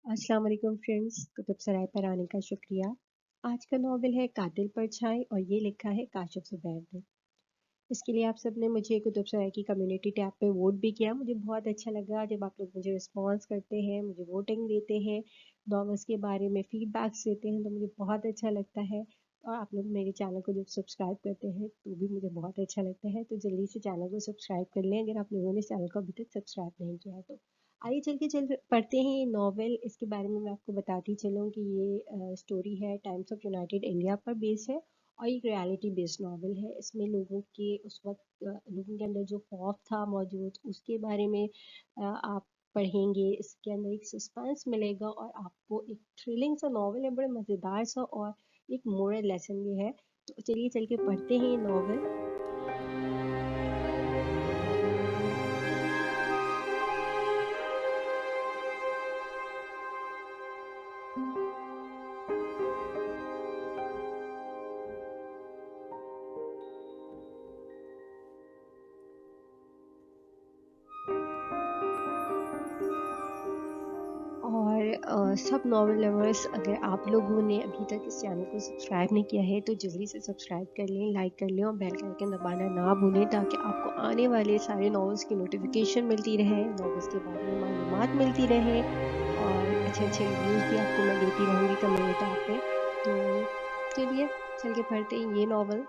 अस्सलाम वालेकुम फ्रेंड्स, कुतुब सराय पर आने का शुक्रिया। आज का नावल है कातिल परछाई और ये लिखा है काशिफ ज़ुबैर ने। इसके लिए आप सब ने मुझे कुतुब सराय की कम्युनिटी टैब पे वोट भी किया। मुझे बहुत अच्छा लगा जब आप लोग मुझे रिस्पॉन्स करते हैं, मुझे वोटिंग देते हैं, नॉवेल्स के बारे में फीडबैक्स देते हैं, तो मुझे बहुत अच्छा लगता है। और आप लोग मेरे चैनल को जब सब्सक्राइब करते हैं तो भी मुझे बहुत अच्छा लगता है। तो जल्दी से चैनल को सब्सक्राइब कर लें अगर आप लोगों ने चैनल को अभी तक सब्सक्राइब नहीं किया है तो। आइए चल पढ़ते हैं ये नॉवेल। इसके बारे में मैं आपको बताती चलूँ कि ये स्टोरी है टाइम्स ऑफ यूनाइटेड इंडिया पर बेस्ड है और एक रियलिटी बेस्ड नॉवेल है। इसमें लोगों के उस वक्त लोगों के अंदर जो खौफ था मौजूद उसके बारे में आप पढ़ेंगे। इसके अंदर एक सस्पेंस मिलेगा और आपको एक थ्रिलिंग सा नॉवेल है, बड़े मज़ेदार सा, और एक मोरल लेसन भी है। तो चलिए चल के पढ़ते हैं ये नॉवेल। और सब नॉवल लवर्स, अगर आप लोगों ने अभी तक इस चैनल को सब्सक्राइब नहीं किया है तो जल्दी से सब्सक्राइब कर लें, लाइक कर लें और बेल का आइकन दबाना ना भूलें ताकि आपको आने वाले सारे नॉवेल्स की नोटिफिकेशन मिलती रहे, नॉवेल्स के बारे में मालूमात मिलती रहे और अच्छे अच्छे रिव्यूज़ भी आपको मैं देती रहूँगी कम्युनिटी टैब पे। तो चलिए चल के पढ़ते हैं ये नॉवल।